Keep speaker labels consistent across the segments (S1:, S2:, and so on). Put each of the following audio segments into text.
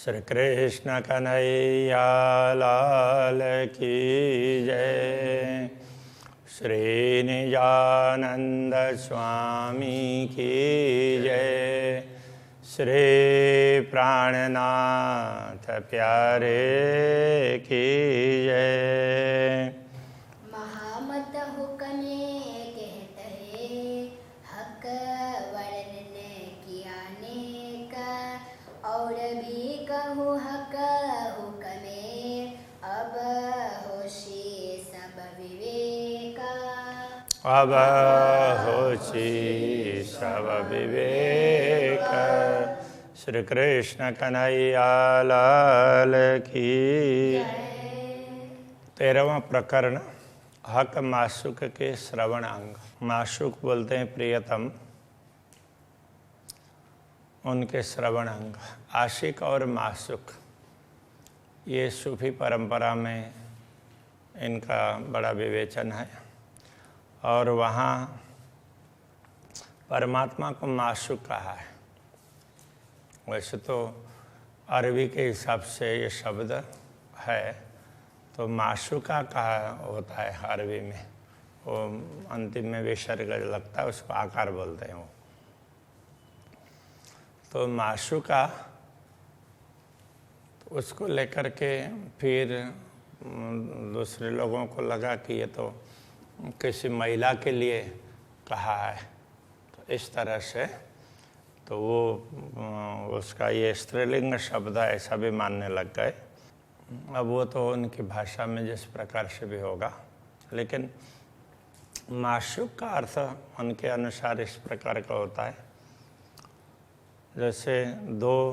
S1: श्री कृष्ण कन्हैया लाल की जय। श्री निजानंद स्वामी की जय। श्री प्राणनाथ प्यारे की जय।
S2: महामत हुक्मे कहते हक वर्णन किया नेक, और भी कहूँ हक हुक्मे अब होशी सब विवेका।
S1: अब होशी सब विवेक। श्री कृष्ण कन्हैया लाल की। 13वां प्रकरण हक माशुक के श्रवण अंग। माशुक बोलते हैं प्रियतम, उनके श्रवण अंग। आशिक और माशुक ये सूफी परंपरा में इनका बड़ा विवेचन है, और वहाँ परमात्मा को माशुक कहा है। वैसे तो अरबी के हिसाब से ये शब्द है, तो माशुका कहा होता है अरबी में। वो अंतिम में विसर्ग लगता है, उसको आकार बोलते हैं वो। तो माशुका, तो उसको लेकर के फिर दूसरे लोगों को लगा कि ये तो किसी महिला के लिए कहा है, तो इस तरह से तो वो उसका ये स्त्रीलिंग शब्द है ऐसा भी मानने लग गए। अब वो तो उनकी भाषा में जिस प्रकार से भी होगा, लेकिन माशुक का अर्थ उनके अनुसार इस प्रकार का होता है, जैसे दो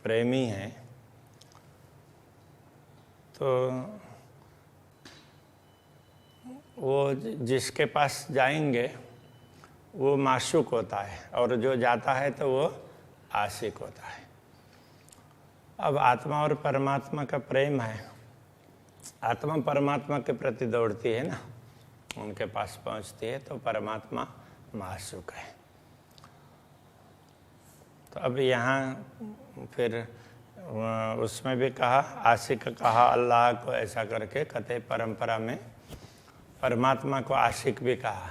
S1: प्रेमी हैं तो वो जिसके पास जाएंगे वो माशुक होता है, और जो जाता है तो वो आशिक होता है। अब आत्मा और परमात्मा का प्रेम है। आत्मा परमात्मा के प्रति दौड़ती है ना, उनके पास पहुंचती है, तो परमात्मा माशुक है। तो अब यहाँ फिर उसमें भी कहा, आशिक कहा अल्लाह को, ऐसा करके कथे परंपरा में परमात्मा को आशिक भी कहा।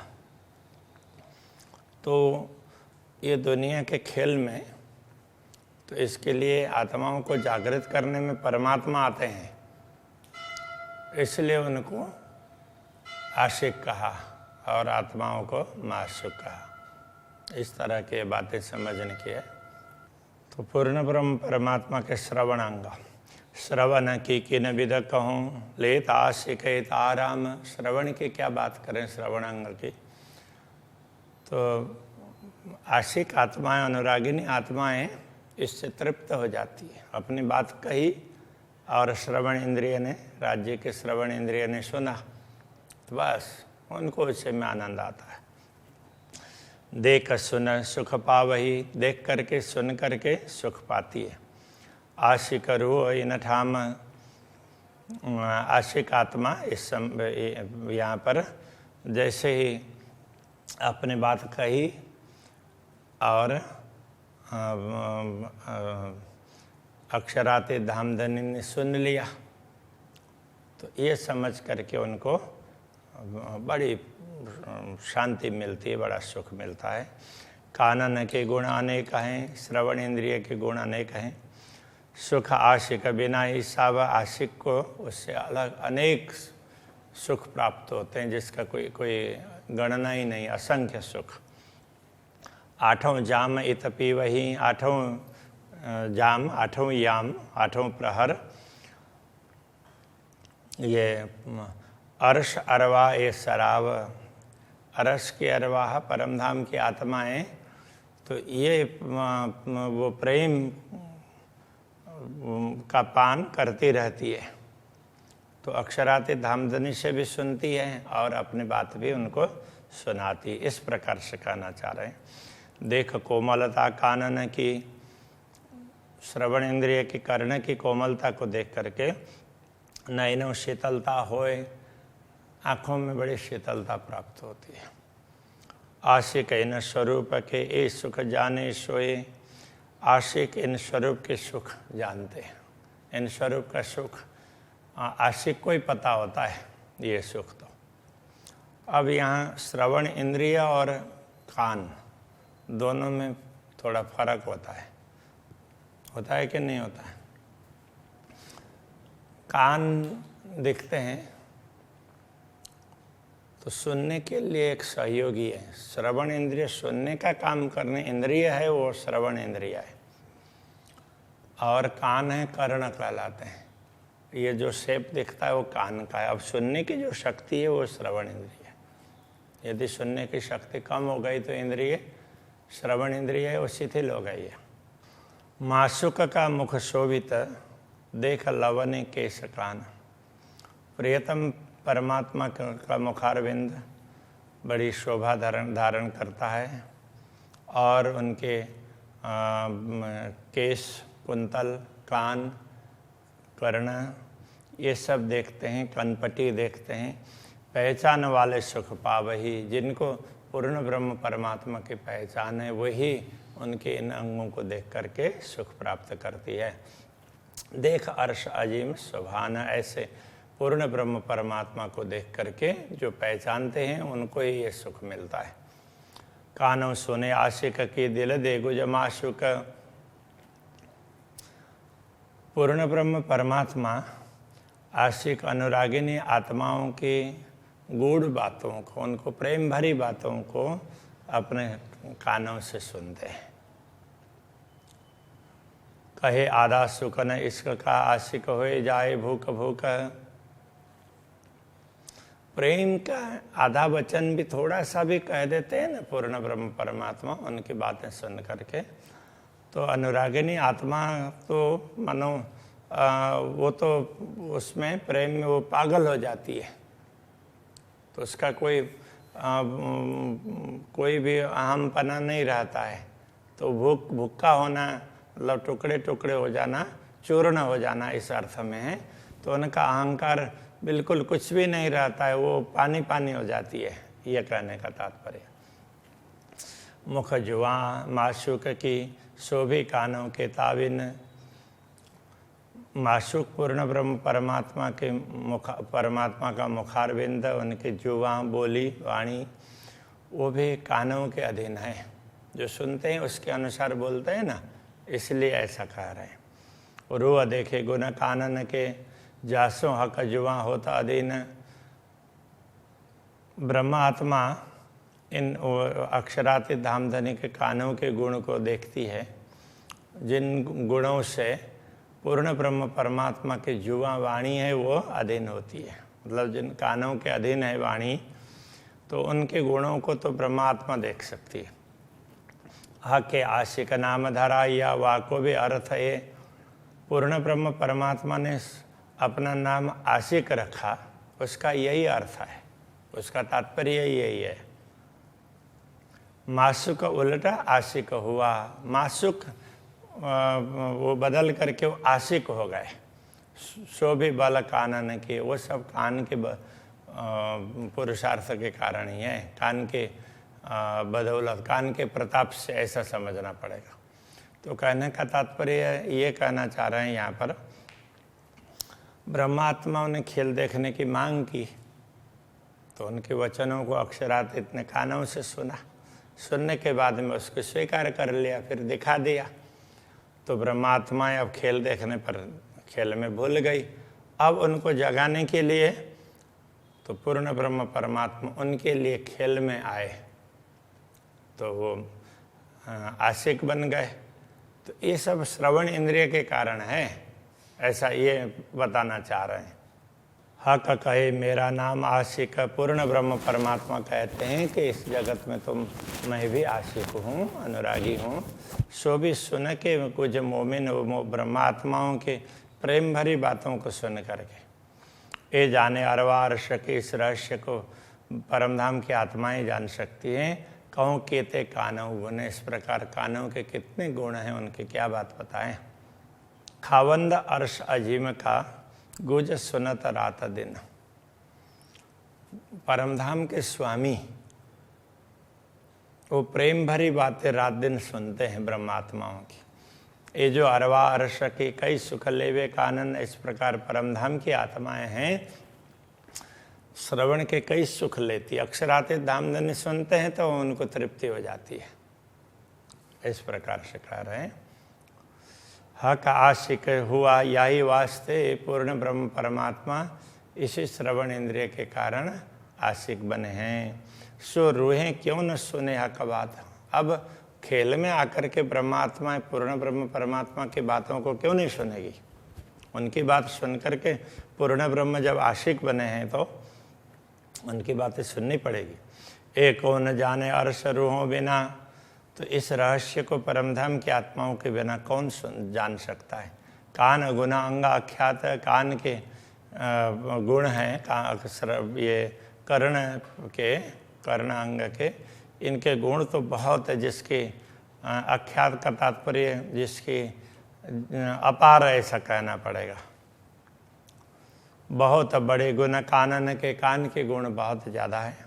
S1: तो ये दुनिया के खेल में, तो इसके लिए आत्माओं को जागृत करने में परमात्मा आते हैं, इसलिए उनको आशिक कहा और आत्माओं को माशुक कहा। इस तरह की बातें समझने की है। तो पूर्ण ब्रह्म परमात्मा के श्रवण अंग। श्रवण की किन विद कहूँ, लेत आशिक आराम। श्रवण की क्या बात करें, श्रवण अंग की। तो आशिक आत्माएं, अनुरागिनी आत्माएं इससे तृप्त हो जाती है। अपनी बात कही और श्रवण इंद्रिय ने, राज्य के श्रवण इंद्रिय ने सुना, तो बस उनको इससे में आनंद आता है। देख सुन सुख पावही, देख करके सुन करके सुख पाती है। आशिक रो इन ठाम। आशिक आत्मा इस यहाँ पर जैसे ही अपने बात कही और अक्षराते धामधनी ने सुन लिया, तो ये समझ करके उनको बड़ी शांति मिलती है, बड़ा सुख मिलता है। कानन के गुण अनेक हैं, श्रवण इंद्रिय के गुण अनेक हैं। सुख आशिक बिना ही सब। आशिक को उससे अलग अनेक सुख प्राप्त होते हैं, जिसका कोई गणना ही नहीं, असंख्य सुख। आठों जाम इत पीवही। आठों जाम, आठों याम, आठों प्रहर, ये अर्श अरवा ए शराब। अर्श की अरवाह परमधाम की आत्माएं, तो ये वो प्रेम का पान करती रहती है। तो अक्षराते धामधनी से भी सुनती है और अपनी बात भी उनको सुनाती। इस प्रकार से कहना चाह रहे हैं। देख कोमलता कानन की, श्रवण इंद्रिय की कर्ण की कोमलता को देख करके नयनों शीतलता होए, आँखों में बड़ी शीतलता प्राप्त होती है। आशिक न स्वरूप के ए सुख जाने सोए। आशिक इन स्वरूप के सुख जानते हैं। इन स्वरूप का सुख आशिक को ही पता होता है, ये सुख तो। अब यहाँ श्रवण इंद्रिय और कान दोनों में थोड़ा फर्क होता है कि नहीं होता है? कान दिखते हैं तो सुनने के लिए एक सहयोगी है। श्रवण इंद्रिय सुनने का काम करने इंद्रिय है, वो श्रवण इंद्रिय है। और कान है, कर्ण कहलाते हैं। ये जो शेप दिखता है वो कान का है। अब सुनने की जो शक्ति है वो श्रवण इंद्रिय है। यदि सुनने की शक्ति कम हो गई तो इंद्रिय श्रवण इंद्रिय है वो शिथिल हो गई है। माशुक का मुख शोभित देख लवने केश कान। प्रियतम परमात्मा का मुखारविंद बड़ी शोभा धारण करता है और उनके केश, कुंतल, कान, कर्ण ये सब देखते हैं, कनपटी देखते हैं। पहचान वाले सुख पावही, जिनको पूर्ण ब्रह्म परमात्मा की पहचान है वही उनके इन अंगों को देख करके सुख प्राप्त करती है। देख अर्श अजीम सुभान, ऐसे पूर्ण ब्रह्म परमात्मा को देख करके जो पहचानते हैं उनको ही ये सुख मिलता है। कानों सुने आशिक की दिल दे गुज माशुक। पूर्ण ब्रह्म परमात्मा आशिक अनुरागिनी आत्माओं की गूढ़ बातों को, उनको प्रेम भरी बातों को अपने कानों से सुनते हैं। कहे आधा सुख न इश्क का आशिक होए जाए भूख भूख। प्रेम का आधा वचन भी थोड़ा सा भी कह देते हैं ना पूर्ण ब्रह्म परमात्मा उनकी बातें सुन करके, तो अनुरागिनी आत्मा तो मानो वो तो उसमें प्रेम में वो पागल हो जाती है। तो उसका कोई भी अहमपना नहीं रहता है। तो भूखा होना मतलब टुकड़े टुकड़े हो जाना, चूर्ण हो जाना इस अर्थ में है। तो उनका अहंकार बिल्कुल कुछ भी नहीं रहता है, वो पानी पानी हो जाती है, ये कहने का तात्पर्य। मुख जुआ माशुक की शोभी कानों के ताबिन। माशुक पूर्ण ब्रह्म परमात्मा के परमात्मा का मुखारविंद, उनके जुआ बोली वाणी वो भी कानों के अधीन है। जो सुनते हैं उसके अनुसार बोलते हैं ना, इसलिए ऐसा कह रहे हैं। रूह देखे गुण कानन के जासों हक जुआ होता अधीन। ब्रह्मात्मा इन अक्षरातीत धामधनी के कानों के गुण को देखती है, जिन गुणों से पूर्ण ब्रह्म परमात्मा की जुआ वाणी है वो अधीन होती है। मतलब जिन कानों के अधीन है वाणी, तो उनके गुणों को तो ब्रह्मात्मा देख सकती है। हक के आशिक नाम धरा या वाको भी अर्थ है। पूर्ण ब्रह्म परमात्मा ने अपना नाम आशिक रखा, उसका यही अर्थ है, उसका तात्पर्य यही है। माशुक उल्टा आशिक हुआ। माशुक वो बदल करके वो आशिक हो गए। शोभी बल कानन के, वो सब कान के पुरुषार्थ के कारण ही है, कान के बदौलत, कान के प्रताप से ऐसा समझना पड़ेगा। तो कहने का तात्पर्य ये कहना चाह रहे हैं यहाँ पर, ब्रह्मात्माओं ने खेल देखने की मांग की तो उनके वचनों को अक्षरात इतने कानों से सुना, सुनने के बाद में उसको स्वीकार कर लिया, फिर दिखा दिया। तो ब्रह्मात्माएं अब खेल देखने पर खेल में भूल गई। अब उनको जगाने के लिए तो पूर्ण ब्रह्म परमात्मा उनके लिए खेल में आए, तो वो आशिक बन गए। तो ये सब श्रवण इंद्रिय के कारण है, ऐसा ये बताना चाह रहे हैं। हक कहे मेरा नाम आशिक। पूर्ण ब्रह्म परमात्मा कहते हैं कि इस जगत में तो मैं भी आशिक हूँ, अनुरागी हूँ। सो भी सुन के कुछ मोमिन ब्रह्मात्माओं के प्रेम भरी बातों को सुन करके ये जाने अरवार्श के इस रहस्य को परमधाम की आत्माएं जान सकती हैं। कहूँ केते कानव गुण, इस प्रकार कानों के कितने गुण हैं, उनकी क्या बात बताएं। खावंद अर्श अजीम का गुज सुनत रात दिन। परमधाम के स्वामी वो प्रेम भरी बातें रात दिन सुनते हैं ब्रह्मात्माओं की। ये जो अरवा अर्श की कई सुख लेवे कानन, इस प्रकार परमधाम की आत्माएं हैं, श्रवण के कई सुख लेती। अक्षराते धामधन्य सुनते हैं तो उनको तृप्ति हो जाती है। इस प्रकार से कह रहे हैं। हक आशिक हुआ यही वास्ते पूर्ण ब्रह्म परमात्मा इसी श्रवण इंद्रिय के कारण आशिक बने हैं। सो रूहें क्यों न सुने हक बात। अब खेल में आकर के ब्रह्मात्मा पूर्ण ब्रह्म परमात्मा की बातों को क्यों नहीं सुनेगी। उनकी बात सुन करके पूर्ण ब्रह्म जब आशिक बने हैं तो उनकी बातें सुननी पड़ेगी। एक को न जाने अर्श रूहों बिना, तो इस रहस्य को परमधाम की आत्माओं के बिना कौन जान सकता है। कान गुना अंगा आख्यात, कान के गुण हैं, ये कर्ण अंग के, इनके गुण तो बहुत है, जिसकी आख्यात का तात्पर्य जिसकी अपार ऐसा कहना पड़ेगा। बहुत बड़े गुण कानन के, कान के गुण बहुत ज़्यादा है।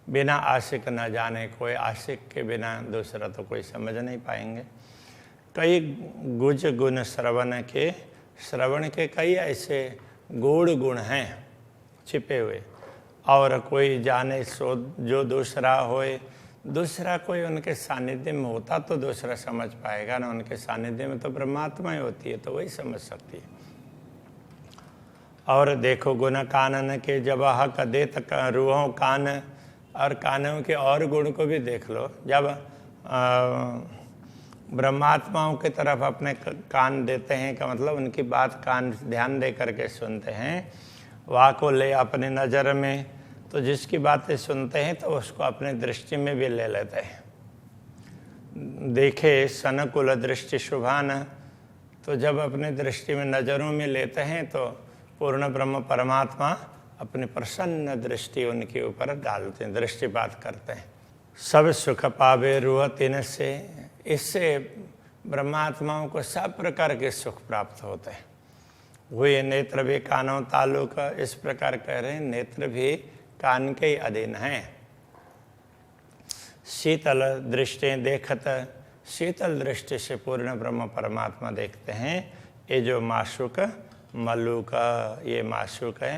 S1: बिना आशिक न जाने, कोई आशिक के बिना दूसरा तो कोई समझ नहीं पाएंगे। कई गुज गुण श्रवण के कई ऐसे गूढ़ गुण हैं छिपे हुए, और कोई जाने सो जो दूसरा होए। दूसरा कोई उनके सानिध्य में होता तो दूसरा समझ पाएगा ना, उनके सानिध्य में तो ब्रह्मात्मा ही होती है, तो वही समझ सकती है। और देखो गुण कानन के, जब हक दे तक रूहों कान, और कानों के और गुण को भी देख लो। जब ब्रह्मात्माओं की तरफ अपने कान देते हैं, का मतलब उनकी बात कान ध्यान दे करके सुनते हैं। वाह को ले अपने नज़र में, तो जिसकी बातें सुनते हैं तो उसको अपने दृष्टि में भी ले लेते हैं। देखे सनकुल दृष्टि शुभान, तो जब अपने दृष्टि में नज़रों में लेते हैं तो पूर्ण ब्रह्म परमात्मा अपनी प्रसन्न दृष्टि उनके ऊपर डालते हैं, दृष्टिपात करते हैं। सब सुख पावे रूह तिन से, इससे ब्रह्मात्माओं को सब प्रकार के सुख प्राप्त होते हैं। हुए नेत्र भी कानों ताल्लुक, इस प्रकार कह रहे हैं नेत्र भी कान के ही अधीन हैं। शीतल दृष्टि देखत, शीतल दृष्टि से पूर्ण ब्रह्म परमात्मा देखते हैं। ये जो माशुक मल्लुक, ये माशुक है,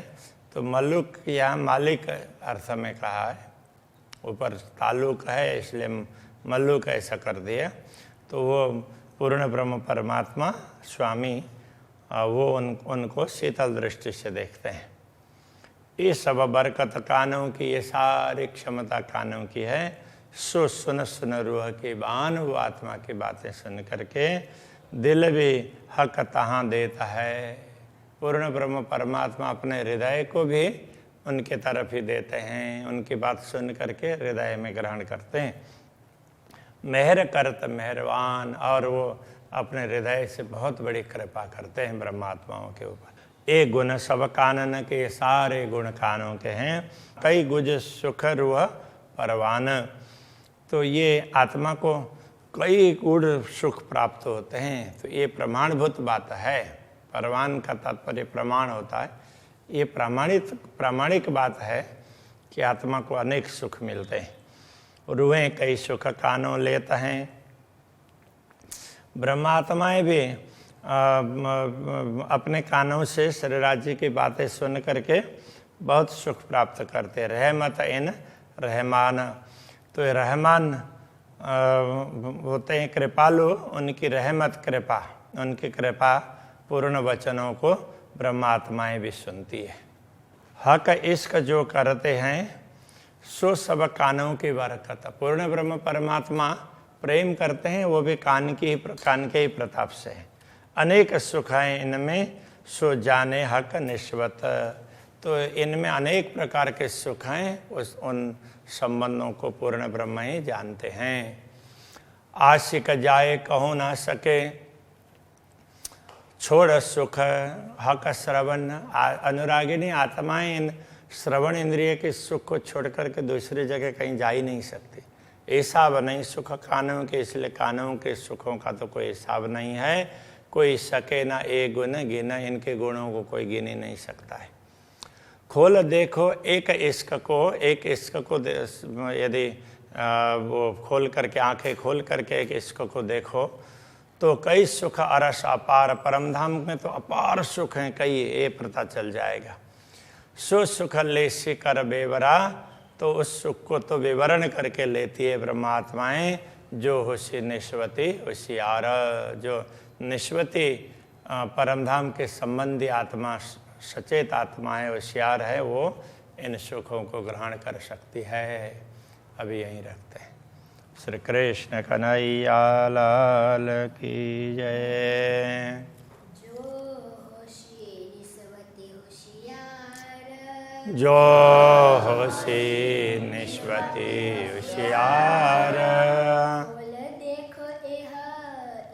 S1: तो मल्लुक यहाँ मालिक अर्थ में कहा है, ऊपर ताल्लुक है इसलिए मल्लुक ऐसा कर दिया। तो वो पूर्ण ब्रह्म परमात्मा स्वामी, वो उनको शीतल दृष्टि से देखते हैं। ये सब बरकत कानों की, ये सारी क्षमता कानों की है। सो सुन सुन रूह की बान, वो आत्मा की बातें सुन करके दिल भी हक तहाँ देता है। पूर्ण ब्रह्म परमात्मा अपने हृदय को भी उनके तरफ ही देते हैं, उनकी बात सुन करके हृदय में ग्रहण करते हैं। मेहर करत मेहरबान, और वो अपने हृदय से बहुत बड़ी कृपा करते हैं ब्रह्मात्माओं के ऊपर। एक गुण सब कानन के, सारे गुण कानों के हैं। कई गुज सुख रूह परवान, तो ये आत्मा को कई गुण सुख प्राप्त होते हैं। तो ये प्रमाणभूत बात है। परवान का तात्पर्य प्रमाण होता है। ये प्रामाणिक बात है कि आत्मा को अनेक सुख मिलते हैं। रूहें कई सुख कानों लेते हैं। ब्रह्मात्माएं भी अपने कानों से शरीर राज्य की बातें सुन करके बहुत सुख प्राप्त करते हैं। रहमत इन रहमान, तो ये रहमान होते हैं कृपालु, उनकी रहमत कृपा, उनकी कृपा पूर्ण वचनों को ब्रह्मात्माएं भी सुनती है। हक इश्क जो करते हैं सो सब कानों की बरकत। पूर्ण ब्रह्म परमात्मा प्रेम करते हैं, वो भी कान के ही प्रताप से है। अनेक सुख हैं इनमें, सो जाने हक निश्वत, तो इनमें अनेक प्रकार के सुख हैं, उन संबंधों को पूर्ण ब्रह्म ही जानते हैं। आशिक जाए कहो ना सके, छोड़ सुख हक श्रवण, अनुरागिनी आत्माएं इन श्रवण इंद्रिय के सुख को छोड़ करके दूसरी जगह कहीं जा ही नहीं सकती। हिसाब नहीं सुख कानों के, इसलिए कानों के सुखों का तो कोई हिसाब नहीं है। कोई सके ना एक गुण गिन, इनके गुणों को कोई गिन ही नहीं सकता है। खोल देखो एक इश्क को यदि वो खोल करके, आंखें खोल करके एक इश्क को देखो तो कई सुख अरस अपार, परम धाम में तो अपार सुख हैं कई, ये पता चल जाएगा। सो सुख लेसी कर बेवरा, तो उस सुख को तो विवरण करके लेती है ब्रह्मात्माएं जो होशी निश्वती होशियार, जो निश्वती परमधाम के संबंधी आत्मा, सचेत आत्मा है, होशियार है, वो इन सुखों को ग्रहण कर सकती है। अभी यहीं रखते हैं। श्री कृष्ण कन्हैया लाल की जय।
S2: जो होशी निस्वती होशियार,
S1: जो होशी निश्वती होशियार,
S2: खोल देखो यह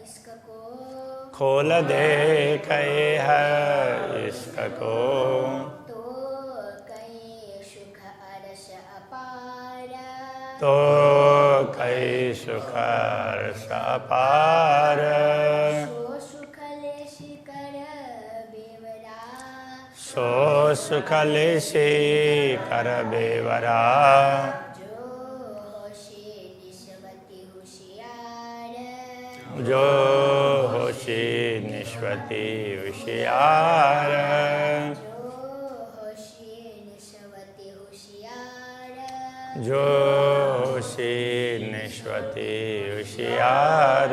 S2: इसको,
S1: खोल देख है इसको,
S2: तो कहीं सुख अरस अपार,
S1: तो कई सुख रस अपार,
S2: सो सुख लेशी कर बेवरा,
S1: सो सुख लेसी कर बेवरा,
S2: जो होशी निस्वती होशियार,
S1: जो होशी निश्वती होशियार,
S2: जो होशी निस्वती होशियार,
S1: जो होशी निश्वती होशियार।